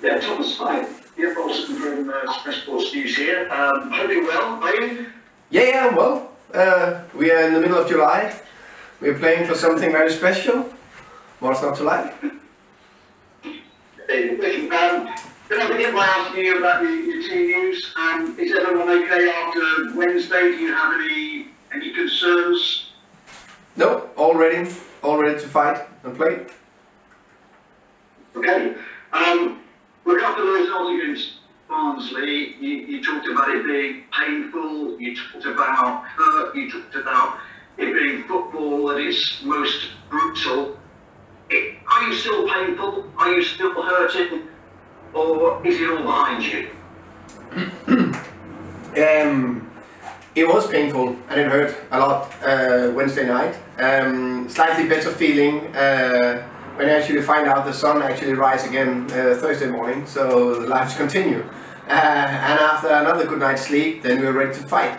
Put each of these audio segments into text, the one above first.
Yeah, Thomas, hi. Yeah, Bolton from Express Sports News here. Hope you're well, are you? Yeah, I'm well. We are in the middle of July. We're playing for something very special. What's not to like? Can I begin by asking you about your team news? Is everyone okay after Wednesday? Do you have any concerns? No, all ready to fight and play. Okay. Look, after the result against Barnsley, you talked about it being painful, you talked about hurt, you talked about it being football at its most brutal. Are you still painful? Are you still hurting? Or is it all behind you? It was painful and it hurt a lot Wednesday night. Slightly better feeling when I actually find out the sun actually rise again Thursday morning, so the lives continue. And after another good night's sleep, then we're ready to fight.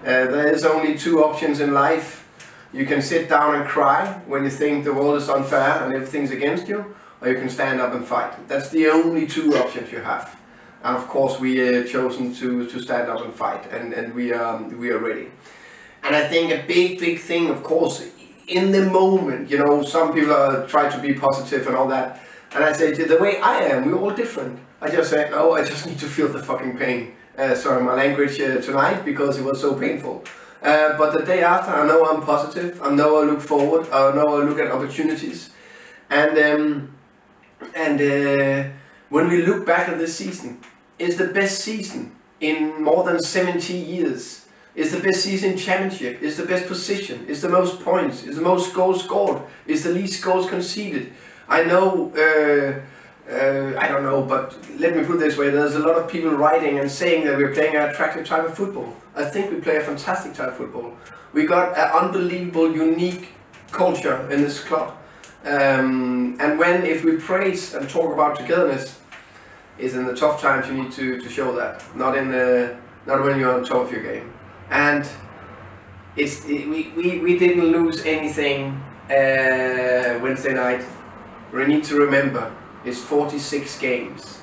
There is only two options in life. You can sit down and cry when you think the world is unfair and everything's against you, or you can stand up and fight. That's the only two options you have. And of course we chosen to stand up and fight, and we are ready. And I think a big thing, of course, in the moment, you know, some people try to be positive and all that, and I say, the way I am, we're all different. I just say, no, I just need to feel the fucking pain. Sorry my language tonight, because it was so painful. But the day after, I know I'm positive, I know I look forward, I know I look at opportunities. And when we look back at this season, it's the best season in more than 70 years. It's the best season in championship, it's the best position, it's the most points, it's the most goals scored, it's the least goals conceded. I know, I don't know, but let me put it this way, there's a lot of people writing and saying that we're playing an attractive type of football. I think we play a fantastic type of football. We got an unbelievable, unique culture in this club. And if we praise and talk about togetherness, is in the tough times you need to show that, not when you're on top of your game. And we didn't lose anything Wednesday night. We need to remember, it's 46 games.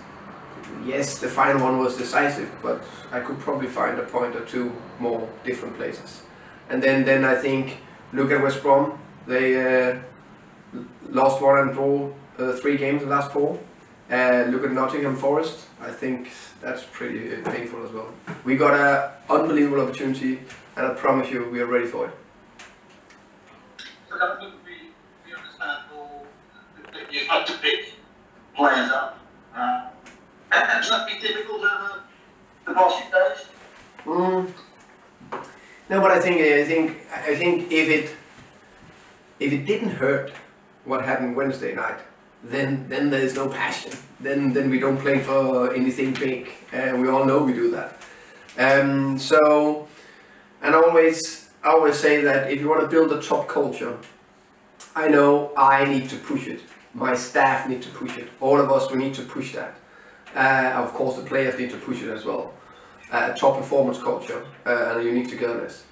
Yes, the final one was decisive, but I could probably find a point or two more different places. And then I think, look at West Brom, they lost 1 and draw 3 games in the last 4. Look at Nottingham Forest, I think that's pretty painful as well. We got an unbelievable opportunity, and I promise you we are ready for it. So that would be understandable that you have to pick players up. And has that been difficult over the past few days? No, but I think if it didn't hurt what happened Wednesday night, then there is no passion. Then we don't play for anything big, and we all know we do that. So, and I always say that if you want to build a top culture, I know I need to push it. My staff need to push it. All of us, we need to push that. Of course, the players need to push it as well. Top performance culture and a unique togetherness.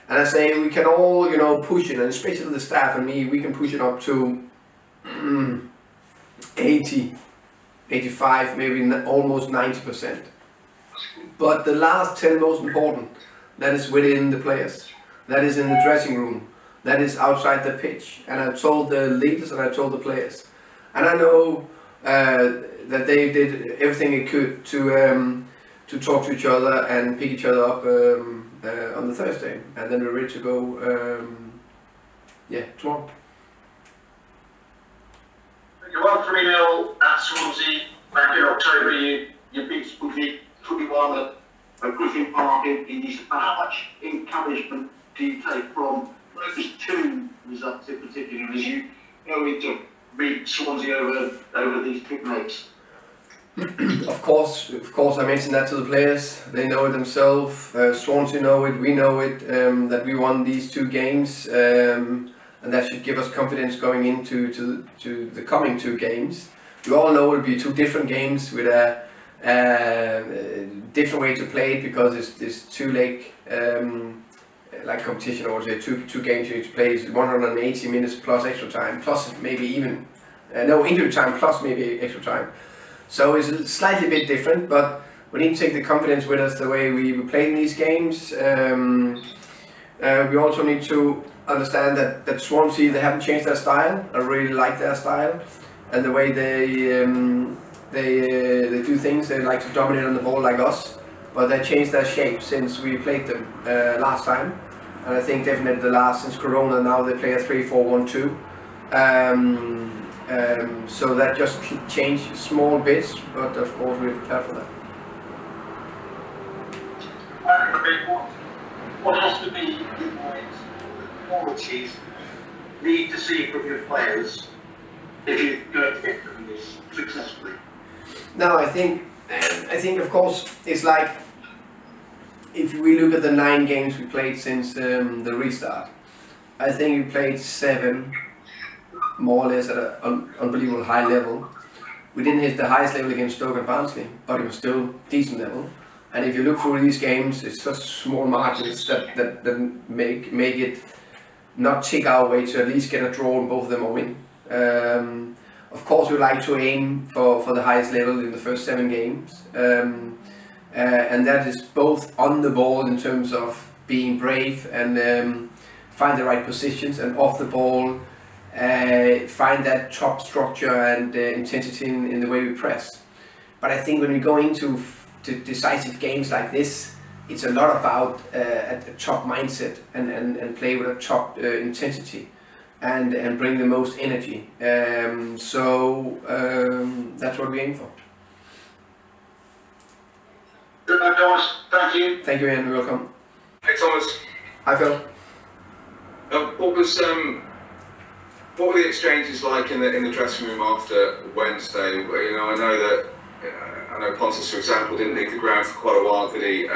And I say we can all, you know, push it, and especially the staff and me, we can push it up to 80, 85, maybe almost 90%. But the last 10 most important, that is within the players, that is in the dressing room, that is outside the pitch. And I told the leaders and I told the players. And I know that they did everything they could to talk to each other and pick each other up on the Thursday. And then we're ready to go, tomorrow. You won 3-0 at Swansea back in October. You beat Swansea 3-1 at Griffin Park in East. How much encouragement do you take from those two results in particular as you go into beat Swansea over these big legs? Of course, I mentioned that to the players. They know it themselves. Swansea know it. We know it. That we won these 2 games. And that should give us confidence going into the coming 2 games. We all know it will be 2 different games with a different way to play it, because it's 2-leg like competition, or say 2 games you need to play. Is 180 minutes plus extra time, plus maybe even no injury time, plus maybe extra time. So it's a slightly bit different, but we need to take the confidence with us the way we play in these games. We also need to understand that Swansea, they haven't changed their style. I really like their style and the way they do things. They like to dominate on the ball like us, but they changed their shape since we played them last time. And I think definitely since Corona, now they play a 3-4-1-2. So that just changed small bits, but of course we're prepared for that. What has to be the qualities you need to see from your players if you're going to get them this successfully? No, I think of course it's like, if we look at the 9 games we played since the restart, I think we played 7 more or less at an unbelievable high level. We didn't hit the highest level against Stoke and Barnsley, but it was still decent level. And if you look through these games, it's such small margins that make it not tick our way to at least get a draw on both of them or win. Of course, we like to aim for the highest level in the first 7 games. And that is both on the ball in terms of being brave and find the right positions, and off the ball find that top structure and intensity in the way we press. But I think when we go into decisive games like this, it's a lot about a top mindset and play with a top intensity and bring the most energy. So that's what we aim for. Good night, Thomas. Thank you. Thank you, Ian. You're welcome. Hey, Thomas. Hi, Phil. What were the exchanges like in the dressing room after Wednesday? You know, I know Pontus, for example, didn't leave the ground for quite a while, did he?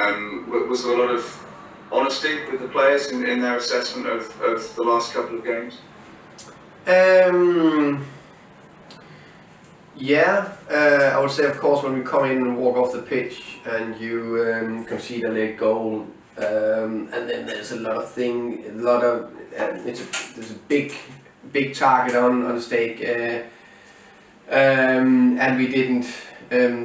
Was there a lot of honesty with the players in their assessment of the last couple of games? Yeah, I would say, of course, when we come in and walk off the pitch and you concede a late goal, and then there's there's a big target on the stake, and we didn't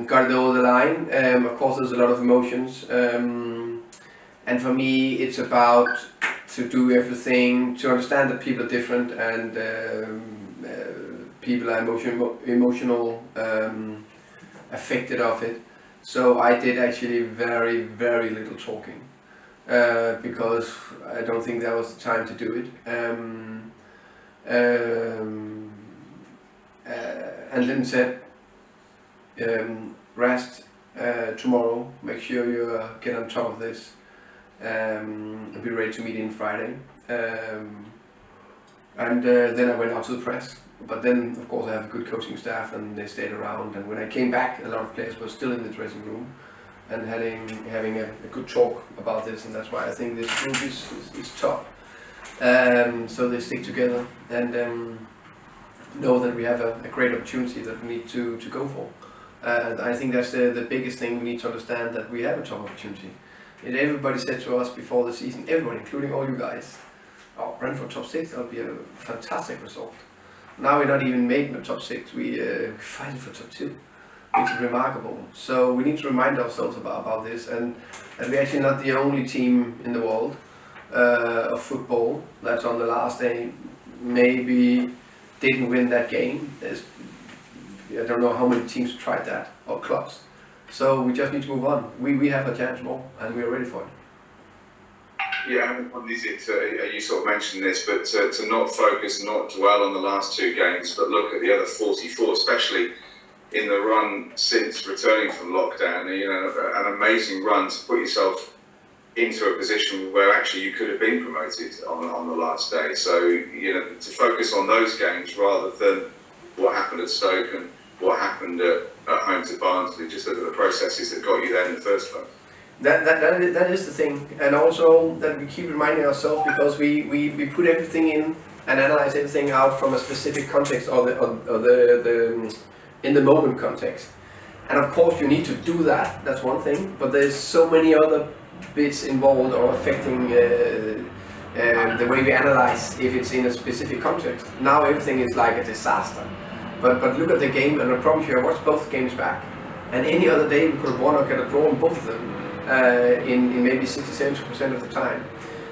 got it over the line. Of course, there's a lot of emotions, and for me, it's about to do everything to understand that people are different and people are emotional affected of it. So I did actually very, very little talking because I don't think that was the time to do it. And Lynn said, rest tomorrow, make sure you get on top of this and be ready to meet in Friday. And then I went out to the press. But then, of course, I have a good coaching staff and they stayed around. And when I came back, a lot of players were still in the dressing room and having a good talk about this. And that's why I think this group is tough. So they stick together and know that we have a great opportunity that we need to go for. And I think that's the biggest thing we need to understand, that we have a top opportunity. And everybody said to us before the season, everyone, including all you guys, oh, Brentford top 6, that would be a fantastic result. Now we're not even making the top 6, we're fighting for top 2, which is remarkable. So we need to remind ourselves about this, and that we're actually not the only team in the world of football that's on the last day maybe didn't win that game. I don't know how many teams tried that, or clubs. So we just need to move on. We have a chance more, and we're ready for it. Yeah, how easy you sort of mentioned this, but to not focus, not dwell on the last 2 games, but look at the other 44, especially in the run since returning from lockdown. You know, an amazing run to put yourself into a position where actually you could have been promoted on the last day. So, you know, to focus on those games rather than what happened at Stoke and what happened at home to Barnsley, just look at the processes that got you there in the first place. That is the thing, and also that we keep reminding ourselves, because we put everything in and analyze everything out from a specific context or the in the moment context. And of course you need to do that, that's one thing, but there's so many other bits involved or affecting the way we analyze if it's in a specific context. Now everything is like a disaster, But look at the game, and I promise you, I watched both games back. And any other day we could have won or get a draw on both of them in maybe 60-70% of the time.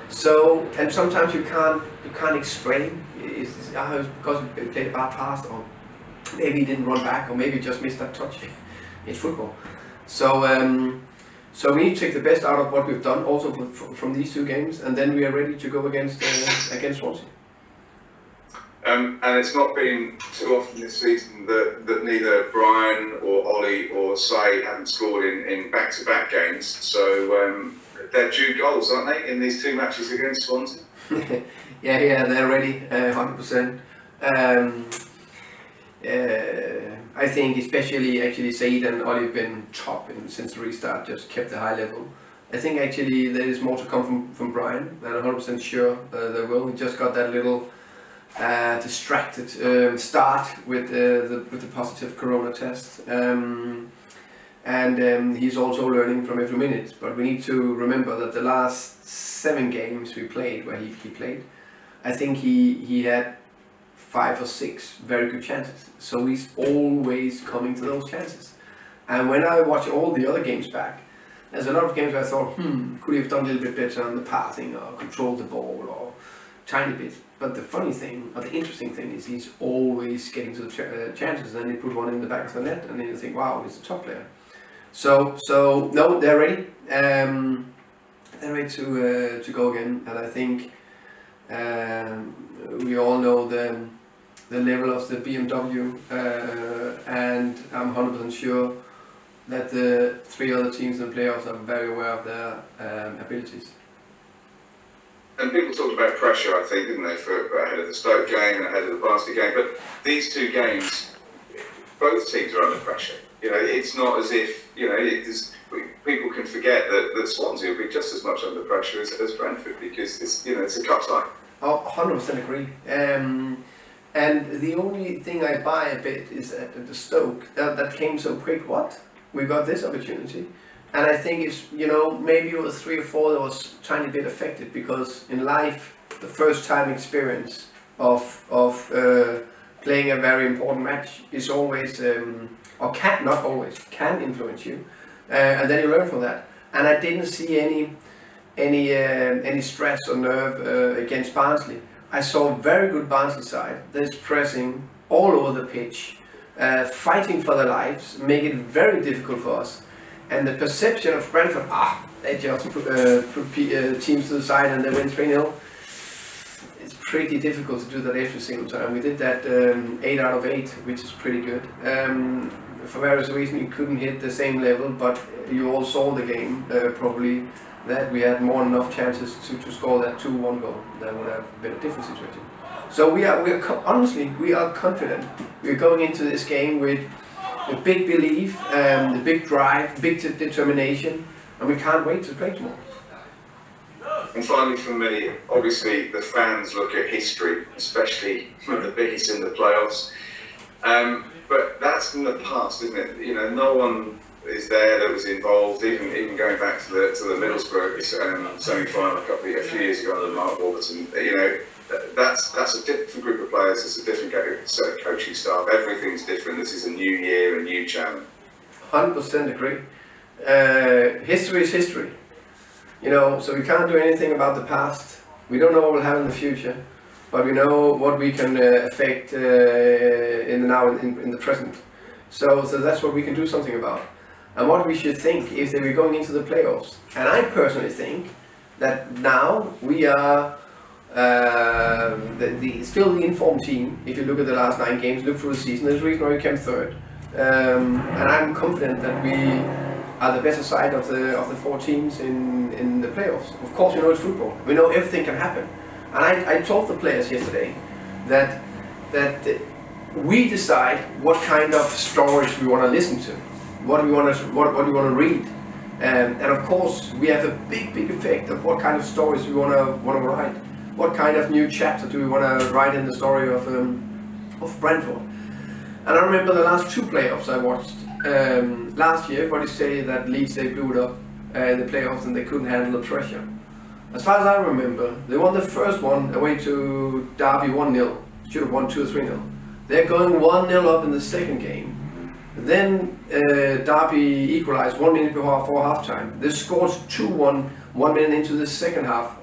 So, and sometimes you can't explain. It's because we played a bad pass, or maybe he didn't run back, or maybe just missed that touch. It's football. So so we need to take the best out of what we've done, also from these two games, and then we are ready to go against Swansea. And it's not been too often this season that neither Brian or Ollie or Say haven't scored in back-to-back games. So they're due goals, aren't they, in these two matches against Swansea? yeah, they're ready, 100%. I think especially Said and Ollie have been top since the restart, just kept the high level. I think actually there is more to come from Brian, and I'm 100% sure there will. He just got that little distracted start with the positive corona test, and he's also learning from every minute. But we need to remember that the last 7 games we played, where he played, I think he had 5 or 6 very good chances. So he's always coming to those chances. And when I watch all the other games back, there's a lot of games where I thought, could he have done a little bit better on the passing, or controlled the ball, or tiny bit. But the funny thing, or the interesting thing, is he's always getting to the chances, and then he put one in the back of the net, and then you think, wow, he's a top player. So no, they're ready. They're ready to go again, and I think we all know the level of the BMW, and I'm 100% sure that the 3 other teams in the playoffs are very aware of their abilities. And people talked about pressure, I think, didn't they, for ahead of the Stoke game and ahead of the Barnsley game. But these 2 games, both teams are under pressure. You know, it's not as if, you know, people can forget that Swansea will be just as much under pressure as Brentford, because it's, you know, it's a cup tie. Oh, 100% agree. And the only thing I buy a bit is that the Stoke that came so quick. What? We got this opportunity. And I think it's, you know, maybe it was 3 or 4 that was a tiny bit affected, because in life, the first time experience of playing a very important match is always, or not always, can influence you, and then you learn from that. And I didn't see any stress or nerve against Barnsley. I saw a very good Barnsley side that's pressing all over the pitch, fighting for their lives, making it very difficult for us. And the perception of Brentford, they just put teams to the side and they win 3-0. It's pretty difficult to do that every single time. We did that 8 out of 8, which is pretty good. For various reasons, we couldn't hit the same level, but you all saw the game, probably, that we had more than enough chances to score that 2-1 goal. That would have been a different situation. So honestly, we are confident. We're going into this game with the big belief, the big drive, big determination, and we can't wait to play tomorrow. And finally, for me, obviously the fans look at history, especially with the biggest in the playoffs. But that's in the past, isn't it? You know, no one is there that was involved, even going back to the Middlesbrough semi-final a few years ago under Mark Warburton. You know, that's a different group of players. It's a different set of coaching staff. Everything's different. This is a new year, a new challenge. 100% agree. History is history. You know, so we can't do anything about the past. We don't know what will happen in the future, but we know what we can affect in the present. So that's what we can do something about. And what we should think is that we're going into the playoffs. And I personally think that now we are still the informed team. If you look at the last 9 games, look through the season, there's a reason why we came 3rd. And I'm confident that we are the better side of the 4 teams in the playoffs. Of course, we know it's football. We know everything can happen. And I told the players yesterday that we decide what kind of stories we want to listen to, what we want to read. And of course, we have a big effect of what kind of stories we want to write. What kind of new chapter do we want to write in the story of Brentford? And I remember the last 2 playoffs I watched. Last year, what you say that Leeds, they blew it up in the playoffs and they couldn't handle the pressure. As far as I remember, they won the first one away to Derby 1-0. Should have won 2 or 3-0. They're going 1-0 up in the second game. Then Derby equalized 1 minute before halftime. They scored 2-1 1 minute into the second half.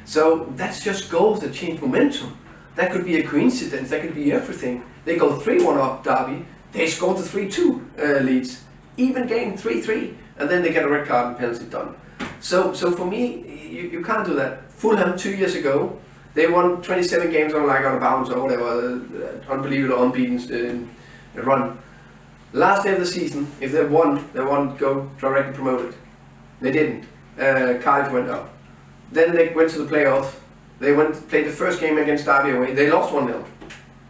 So that's just goals that change momentum. That could be a coincidence, that could be everything. They go 3-1 up Derby, they scored the 3-2 leads. Even game 3-3, and then they get a red card and penalty done. So for me, you can't do that. Fulham 2 years ago, they won 27 games on a bounce or whatever, unbelievable unbeaten run. Last day of the season, if they won go directly promoted. They didn't. Cardiff went up. Then they went to the playoffs. They played the first game against Derby away. They lost 1-0.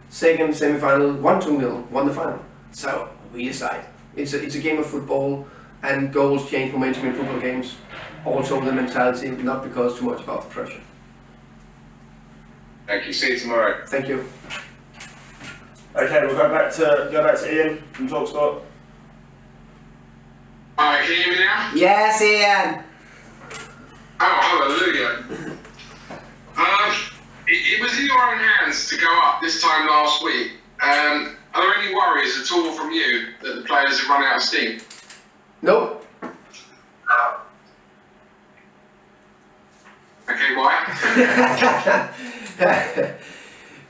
Second semi-final, 1-2-0, won the final. So we decide. It's a game of football, and goals change momentum in football games. Also the mentality, not because too much about the pressure. Thank you. See you tomorrow. Thank you. Okay, we'll go back to Ian from Talksport. Alright, can you hear me now? Yes, Ian. Oh, hallelujah. It was in your own hands to go up this time last week. Are there any worries at all from you that the players have run out of steam? Nope. Okay, why?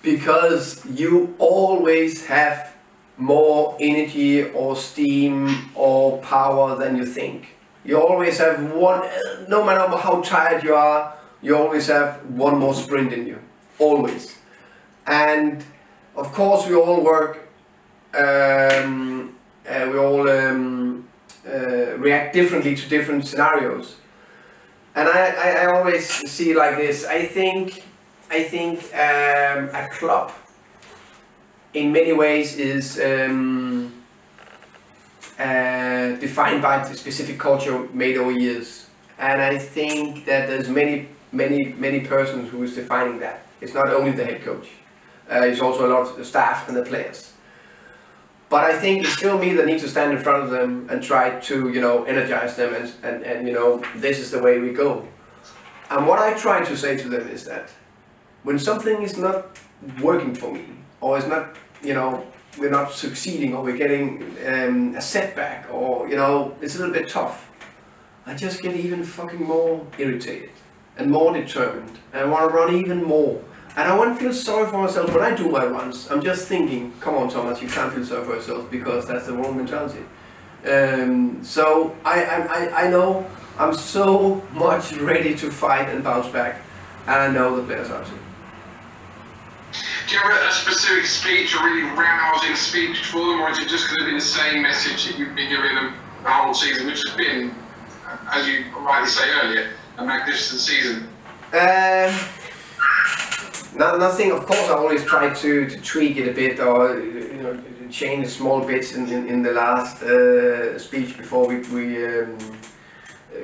Because you always have more energy or steam or power than you think. You always have one, no matter how tired you are, you always have one more sprint in you. Always. And of course we all work, react differently to different scenarios. And I always see it like this. I think a club in many ways is defined by the specific culture made over years. And I think that there's many persons who is defining that. It's not only the head coach. It's also a lot of the staff and the players. But I think it's still me that needs to stand in front of them and try to, energize them and this is the way we go. And what I try to say to them is that when something is not working for me, or is not, we're not succeeding, or we're getting a setback, or, it's a little bit tough, I just get even fucking more irritated and more determined. And I want to run even more. And I won't feel sorry for myself when I do my runs. I'm just thinking, come on Thomas, you can't feel sorry for yourself, because that's the wrong mentality. So I know I'm so much ready to fight and bounce back, and I know the players are too. Do you have a specific speech, a really rousing speech for them, or is it just going to be the same message that you've been giving them the whole season, which has been, as you rightly say earlier, a magnificent season? Nothing. Of course, I always try to tweak it a bit, or change small bits in the last speech before we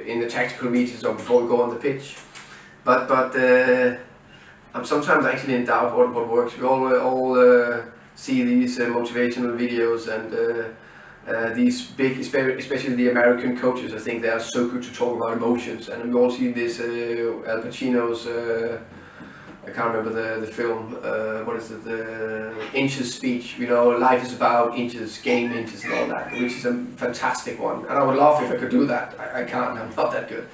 in the tactical meetings or before we go on the pitch. But I'm sometimes actually in doubt what works. We all see these motivational videos and these big, especially the American coaches. I think they are so good to talk about emotions, and we all see this Al Pacino's. I can't remember the film, what is it, the Inches speech, life is about inches, game inches and all that, which is a fantastic one. And I would love if I could do that. I can't, I'm not that good.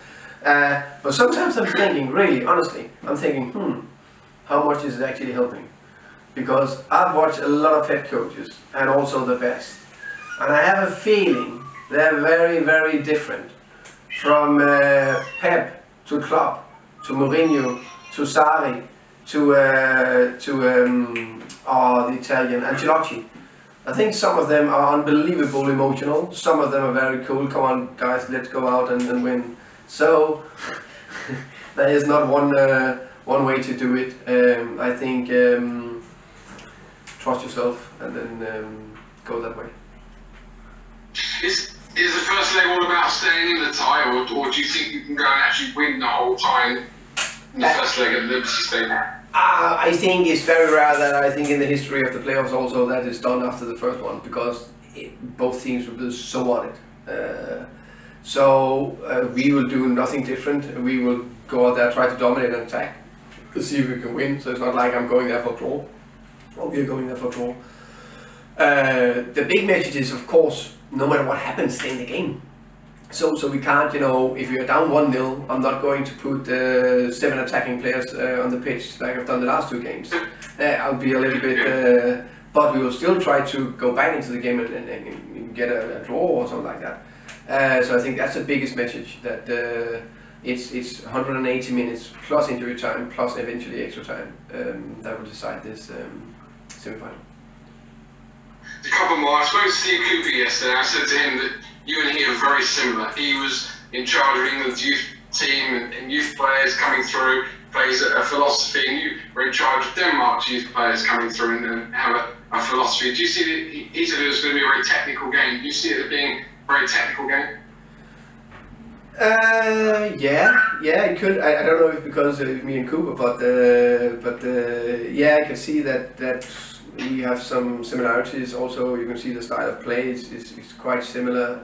But sometimes I'm thinking, really, honestly, I'm thinking, how much is it actually helping? Because I've watched a lot of head coaches, and also the best. And I have a feeling they're very, very different. From Pep to Klopp, to Mourinho, to Sarri, to the Italian Ancelotti. I think some of them are unbelievable emotional. Some of them are very cool. Come on, guys, let's go out and win. So there is not one way to do it. I think trust yourself and then go that way. Is the first leg all about staying in the tie, or do you think you can go and actually win the whole time? The first leg at Liberty Stadium. I think it's very rare that I think in the history of the playoffs also that is done after the first one, because both teams will be so on it. So we will do nothing different. We will go out there, try to dominate and attack to see if we can win. So it's not like I'm going there for a draw. or we are going there for a draw. The big message is, of course, no matter what happens, stay in the game. So we can't, you know, if you're down 1-0, I'm not going to put 7 attacking players on the pitch like I've done the last 2 games. I'll be a little bit, but we will still try to go back into the game and get a draw or something like that. So I think that's the biggest message, that it's 180 minutes plus injury time plus eventually extra time that will decide this semi-final. A couple more. I spoke to Steve Cooper yesterday. I said to him that you and he are very similar. He was in charge of England's youth team and youth players coming through, plays a philosophy, and you were in charge of Denmark's youth players coming through and have a philosophy. Do you see that he said it was going to be a very technical game? Do you see it as being a very technical game? Yeah, it could. I don't know if because of me and Cooper, but yeah, I can see that we have some similarities. Also, you can see the style of play is quite similar.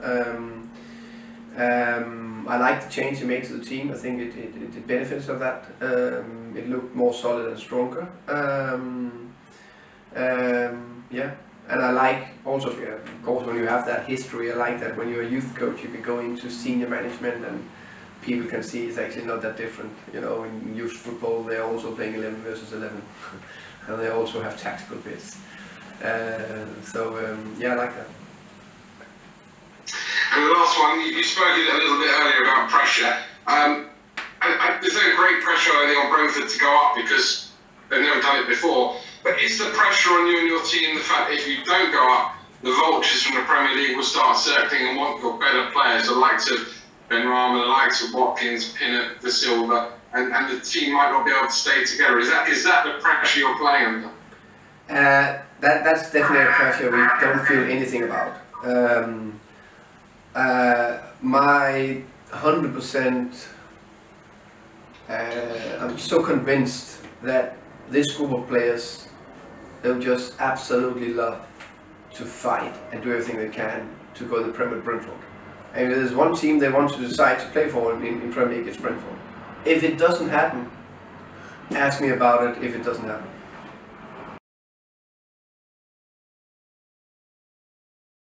I like the change he made to the team. I think it benefits of that. It looked more solid and stronger. Yeah, and I like also, of course, when you have that history, I like that when you're a youth coach, you can go into senior management and people can see it's actually not that different. You know, in youth football, they're also playing 11 versus 11. And they also have tactical bits. Yeah, I like that. And the last one, you spoke a little bit earlier about pressure. There's no great pressure on Brentford to go up because they've never done it before. But is the pressure on you and your team the fact that if you don't go up, the vultures from the Premier League will start circling and want your better players, the likes of Ben Rama, the likes of Watkins, Pinnock, De Silva, and the team might not be able to stay together? Is that the pressure you're playing under? That's definitely a pressure we don't feel anything about. My 100%, I'm so convinced that this group of players, they'll just absolutely love to fight and do everything they can to go to the Premier Brentford. And if there's one team they want to decide to play for in Premier League, it's Brentford. If it doesn't happen, ask me about it if it doesn't happen.